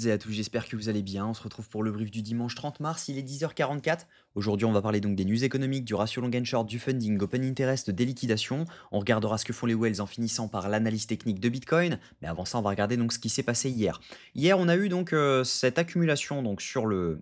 Et à tous, j'espère que vous allez bien. On se retrouve pour le brief du dimanche 30 mars, il est 10h44. Aujourd'hui, on va parler donc des news économiques, du ratio long and short, du funding, open interest, des liquidations. On regardera ce que font les whales en finissant par l'analyse technique de Bitcoin. Mais avant ça, on va regarder donc ce qui s'est passé hier. Hier, on a eu donc cette accumulation donc sur le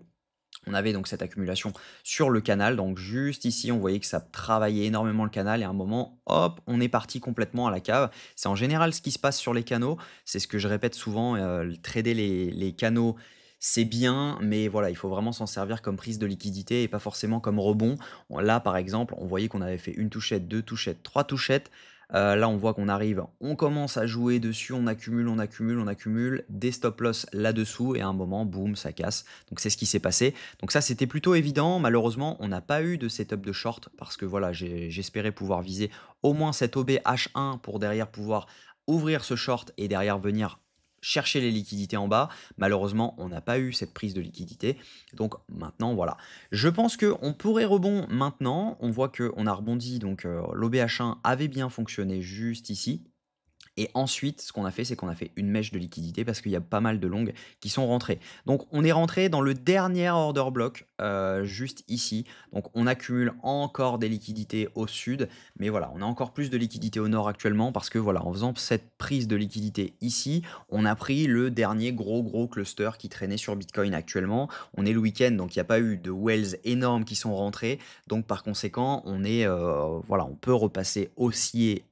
on avait donc cette accumulation sur le canal, donc juste ici, on voyait que ça travaillait énormément le canal et à un moment, hop, on est parti complètement à la cave. C'est en général ce qui se passe sur les canaux, c'est ce que je répète souvent, trader les canaux, c'est bien, mais voilà, il faut vraiment s'en servir comme prise de liquidité et pas forcément comme rebond. Là, par exemple, on voyait qu'on avait fait une touchette, deux touchettes, trois touchettes. Là, on voit qu'on arrive, on commence à jouer dessus, on accumule, on accumule, on accumule, des stop loss là-dessous et à un moment, boum, ça casse. Donc c'est ce qui s'est passé. Donc ça, c'était plutôt évident. Malheureusement, on n'a pas eu de setup de short parce que voilà, j'espérais pouvoir viser au moins cet OB H1 pour derrière pouvoir ouvrir ce short et derrière venir chercher les liquidités en bas. Malheureusement, on n'a pas eu cette prise de liquidité. Donc maintenant, voilà. Je pense qu'on pourrait rebond maintenant. On voit qu'on a rebondi. Donc l'OBH1 avait bien fonctionné juste ici. Et ensuite, ce qu'on a fait, c'est qu'on a fait une mèche de liquidité parce qu'il y a pas mal de longues qui sont rentrées. Donc, on est rentré dans le dernier order block, juste ici. Donc, on accumule encore des liquidités au sud. Mais voilà, on a encore plus de liquidités au nord actuellement parce que voilà, en faisant cette prise de liquidité ici, on a pris le dernier gros cluster qui traînait sur Bitcoin actuellement. On est le week-end, donc il n'y a pas eu de wells énormes qui sont rentrés. Donc, par conséquent, voilà, on peut repasser haussier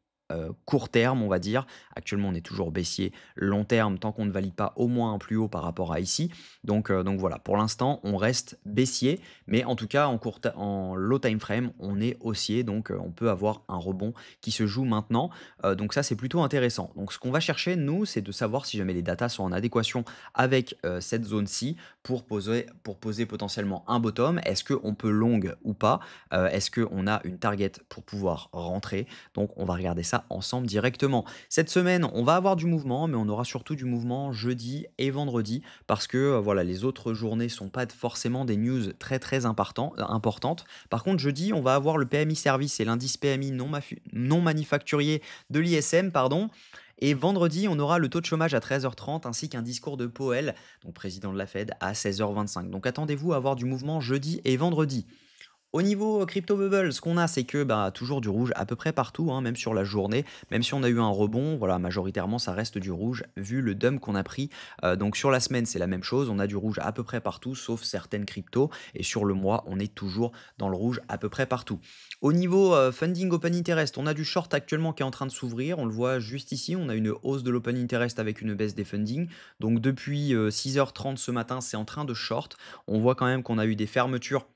court terme, on va dire. Actuellement, on est toujours baissier long terme tant qu'on ne valide pas au moins un plus haut par rapport à ici. Donc voilà, pour l'instant, on reste baissier, mais en tout cas, en low time frame, on est haussier, donc on peut avoir un rebond qui se joue maintenant. Donc ça, c'est plutôt intéressant. Donc ce qu'on va chercher, nous, c'est de savoir si jamais les datas sont en adéquation avec cette zone-ci pour poser potentiellement un bottom. Est-ce qu'on peut long ou pas? Est-ce qu'on a une target pour pouvoir rentrer? Donc on va regarder ça ensemble directement. Cette semaine, on va avoir du mouvement, mais on aura surtout du mouvement jeudi et vendredi parce que voilà, les autres journées sont pas forcément des news très importantes. Par contre, jeudi, on va avoir le PMI service et l'indice PMI non manufacturier de l'ISM, pardon. Et vendredi, on aura le taux de chômage à 13h30 ainsi qu'un discours de Powell, donc président de la Fed, à 16h25. Donc attendez-vous à avoir du mouvement jeudi et vendredi. Au niveau crypto bubble, ce qu'on a, c'est que bah, toujours du rouge à peu près partout, hein, même sur la journée, même si on a eu un rebond, voilà, majoritairement ça reste du rouge vu le dump qu'on a pris. Donc sur la semaine, c'est la même chose, on a du rouge à peu près partout, sauf certaines cryptos, et sur le mois, on est toujours dans le rouge à peu près partout. Au niveau funding open interest, on a du short actuellement qui est en train de s'ouvrir, on le voit juste ici, on a une hausse de l'open interest avec une baisse des funding. Donc depuis 6h30 ce matin, c'est en train de short. On voit quand même qu'on a eu des fermetures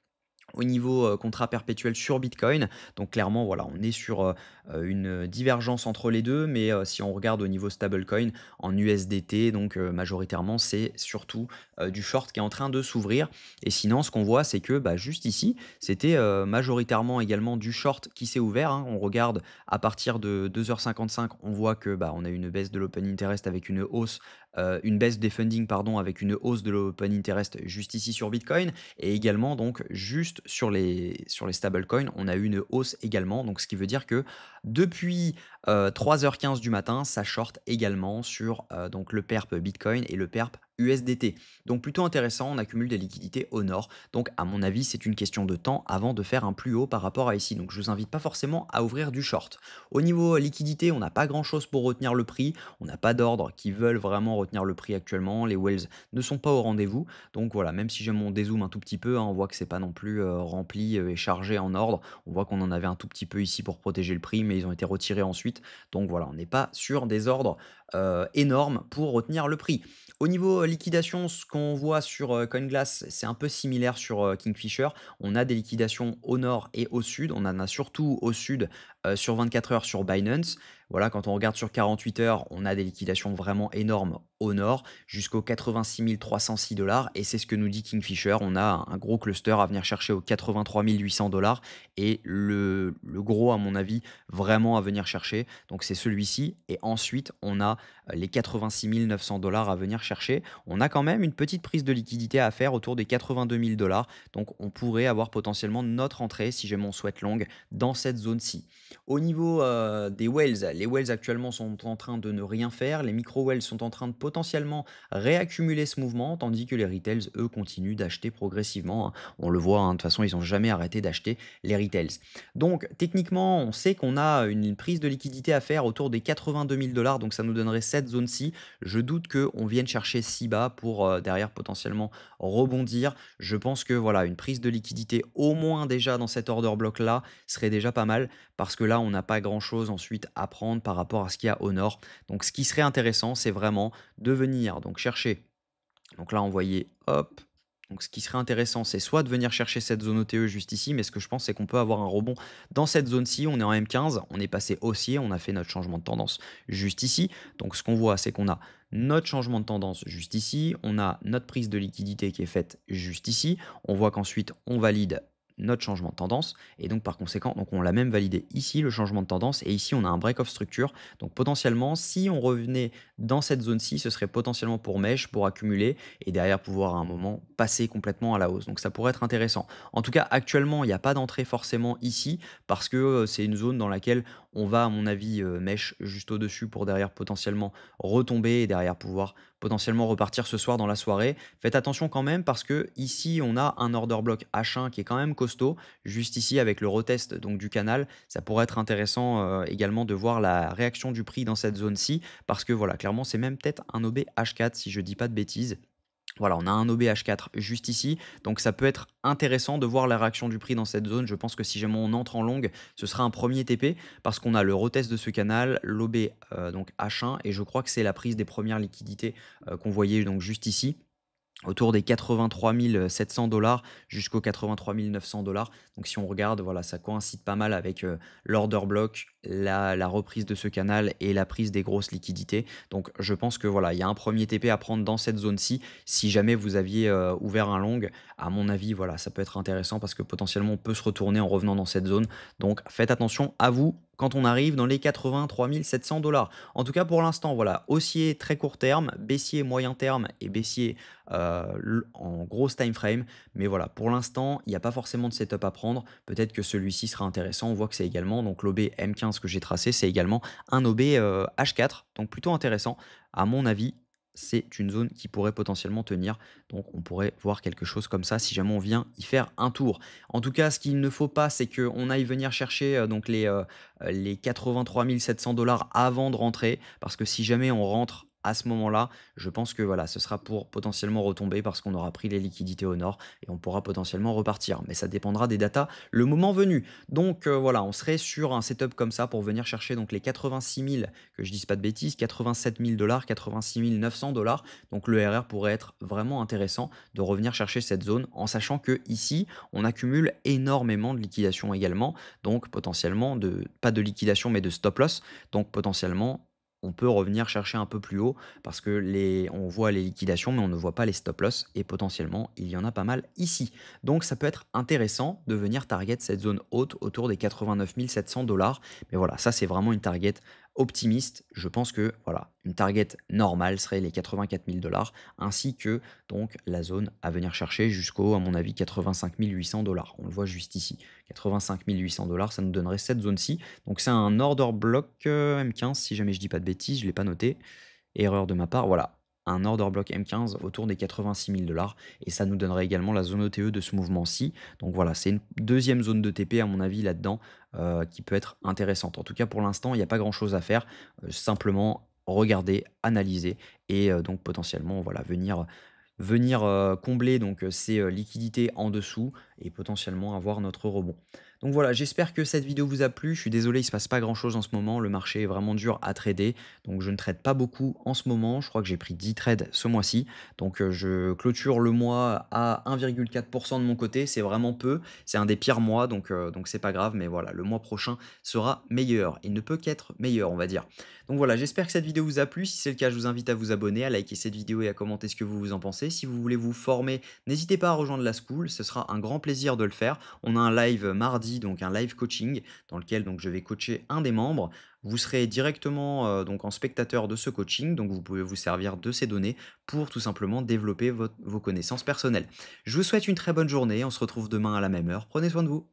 au niveau, contrat perpétuel sur Bitcoin. Donc clairement, voilà, on est sur, une divergence entre les 2. Mais, si on regarde au niveau stablecoin en USDT, donc, majoritairement, c'est surtout, du short qui est en train de s'ouvrir. Et sinon, ce qu'on voit, c'est que, bah, juste ici, c'était, majoritairement également du short qui s'est ouvert, hein. On regarde à partir de 2h55, on voit que, bah, on a une baisse de l'open interest avec une baisse des funding, pardon, avec une hausse de l'open interest juste ici sur Bitcoin. Et également, donc, juste sur les stablecoins, on a eu une hausse également. Donc, ce qui veut dire que depuis 3h15 du matin, ça short également sur donc le perp Bitcoin et le perp USDT. Donc, plutôt intéressant, on accumule des liquidités au nord. Donc, à mon avis, c'est une question de temps avant de faire un plus haut par rapport à ici. Donc, je vous invite pas forcément à ouvrir du short. Au niveau liquidité, on n'a pas grand-chose pour retenir le prix. On n'a pas d'ordre qui veulent vraiment retenir le prix actuellement. Les wells ne sont pas au rendez-vous. Donc voilà, même si on dézoome un tout petit peu, hein, on voit que c'est pas non plus rempli et chargé en ordre. On voit qu'on en avait un tout petit peu ici pour protéger le prix, mais ils ont été retirés ensuite. Donc voilà, on n'est pas sur des ordres énormes pour retenir le prix. Au niveau liquidation, ce qu'on voit sur CoinGlass, c'est un peu similaire sur Kingfisher. On a des liquidations au nord et au sud. On en a surtout au sud sur 24 heures sur Binance. Voilà, quand on regarde sur 48 heures, on a des liquidations vraiment énormes au nord, jusqu'aux 86 306 dollars. Et c'est ce que nous dit Kingfisher. On a un gros cluster à venir chercher aux 83 800 dollars. Et le gros, à mon avis, vraiment à venir chercher. Donc c'est celui-ci. Et ensuite, on a les 86 900 dollars à venir chercher. On a quand même une petite prise de liquidité à faire autour des 82 000 dollars. Donc on pourrait avoir potentiellement notre entrée, si jamais on souhaite long, dans cette zone-ci. Au niveau, des whales, les whales actuellement sont en train de ne rien faire. Les micro whales sont en train de potentiellement réaccumuler ce mouvement, tandis que les retails, eux, continuent d'acheter progressivement, hein. On le voit, hein, de toute façon, ils ont jamais arrêté d'acheter les retails. Donc techniquement, on sait qu'on a une prise de liquidité à faire autour des 82 000 $, donc ça nous donnerait cette zone-ci. Je doute qu'on vienne chercher si bas pour, derrière potentiellement rebondir. Je pense que voilà, une prise de liquidité au moins déjà dans cet order block-là serait déjà pas mal parce que là, on n'a pas grand-chose ensuite à prendre par rapport à ce qu'il y a au nord. Donc ce qui serait intéressant, c'est vraiment de venir donc chercher, donc là, on voyait hop, donc ce qui serait intéressant, c'est soit de venir chercher cette zone OTE juste ici, mais ce que je pense, c'est qu'on peut avoir un rebond dans cette zone-ci. On est en M15, on est passé haussier, on a fait notre changement de tendance juste ici. Donc ce qu'on voit, c'est qu'on a notre changement de tendance juste ici, on a notre prise de liquidité qui est faite juste ici. On voit qu'ensuite, on valide notre changement de tendance et donc par conséquent donc on l'a même validé ici le changement de tendance et ici on a un break of structure donc potentiellement si on revenait dans cette zone-ci ce serait potentiellement pour mèche pour accumuler et derrière pouvoir à un moment passer complètement à la hausse. Donc ça pourrait être intéressant. En tout cas, actuellement, il n'y a pas d'entrée forcément ici parce que c'est une zone dans laquelle on va, à mon avis, mèche juste au-dessus pour derrière potentiellement retomber et derrière pouvoir potentiellement repartir ce soir dans la soirée. Faites attention quand même parce que ici, on a un order block H1 qui est quand même costaud. Juste ici, avec le retest donc, du canal, ça pourrait être intéressant également de voir la réaction du prix dans cette zone-ci parce que voilà, clairement, c'est même peut-être un OB H4 si je dis pas de bêtises. Voilà, on a un OBH4 juste ici, donc ça peut être intéressant de voir la réaction du prix dans cette zone. Je pense que si jamais on entre en longue, ce sera un premier TP parce qu'on a le retest de ce canal, l'OB donc H1 et je crois que c'est la prise des premières liquidités qu'on voyait donc juste ici autour des 83 700 jusqu'aux 83 900 $. Donc si on regarde, voilà, ça coïncide pas mal avec, l'order block, la reprise de ce canal et la prise des grosses liquidités. Donc je pense que, voilà, il y a un premier TP à prendre dans cette zone-ci. Si jamais vous aviez, ouvert un long, à mon avis, voilà, ça peut être intéressant parce que potentiellement on peut se retourner en revenant dans cette zone. Donc faites attention à vous quand on arrive dans les 83 700 $. En tout cas pour l'instant, voilà, haussier très court terme, baissier moyen terme et baissier en grosse time frame. Mais voilà, pour l'instant, il n'y a pas forcément de setup à prendre. Peut-être que celui-ci sera intéressant. On voit que c'est également, donc l'OB M15 que j'ai tracé, c'est également un OB H4, donc plutôt intéressant. À mon avis, c'est une zone qui pourrait potentiellement tenir. Donc on pourrait voir quelque chose comme ça si jamais on vient y faire un tour. En tout cas, ce qu'il ne faut pas, c'est qu'on aille venir chercher donc les 83 700 $ avant de rentrer. Parce que si jamais on rentre à ce moment-là, je pense que voilà, ce sera pour potentiellement retomber parce qu'on aura pris les liquidités au nord et on pourra potentiellement repartir. Mais ça dépendra des datas le moment venu. Donc voilà, on serait sur un setup comme ça pour venir chercher donc les 86 000, que je dise pas de bêtises, 87 000 $, 86 900 $. Donc le RR pourrait être vraiment intéressant de revenir chercher cette zone en sachant que ici, on accumule énormément de liquidation également. Donc potentiellement, pas de liquidation mais de stop loss. Donc potentiellement, on peut revenir chercher un peu plus haut parce que on voit les liquidations, mais on ne voit pas les stop loss et potentiellement, il y en a pas mal ici. Donc, ça peut être intéressant de venir target cette zone haute autour des 89 700 $. Mais voilà, ça, c'est vraiment une target optimiste. Je pense que voilà, une target normale serait les 84 000 $, ainsi que donc la zone à venir chercher jusqu'au, à mon avis, 85 800 $. On le voit juste ici. 85 800 $, ça nous donnerait cette zone-ci. Donc c'est un order block M15, si jamais je dis pas de bêtises, je ne l'ai pas noté. Erreur de ma part, voilà. Un order block M15 autour des 86 000 $. Et ça nous donnerait également la zone OTE de ce mouvement-ci. Donc voilà, c'est une deuxième zone de TP, à mon avis, là-dedans, qui peut être intéressante. En tout cas, pour l'instant, il n'y a pas grand-chose à faire. Simplement regarder, analyser et donc potentiellement voilà, venir combler donc ces liquidités en dessous et potentiellement avoir notre rebond. Donc voilà, j'espère que cette vidéo vous a plu. Je suis désolé, il ne se passe pas grand-chose en ce moment. Le marché est vraiment dur à trader. Donc je ne trade pas beaucoup en ce moment. Je crois que j'ai pris 10 trades ce mois-ci. Donc je clôture le mois à 1,4% de mon côté. C'est vraiment peu. C'est un des pires mois, donc c'est pas grave. Mais voilà, le mois prochain sera meilleur. Il ne peut qu'être meilleur, on va dire. Donc voilà, j'espère que cette vidéo vous a plu. Si c'est le cas, je vous invite à vous abonner, à liker cette vidéo et à commenter ce que vous en pensez. Si vous voulez vous former, n'hésitez pas à rejoindre la school. Ce sera un grand plaisir de le faire. On a un live mardi, donc un live coaching, dans lequel donc, je vais coacher un des membres. Vous serez directement donc en spectateur de ce coaching, donc vous pouvez vous servir de ces données pour tout simplement développer vos connaissances personnelles. Je vous souhaite une très bonne journée. On se retrouve demain à la même heure. Prenez soin de vous.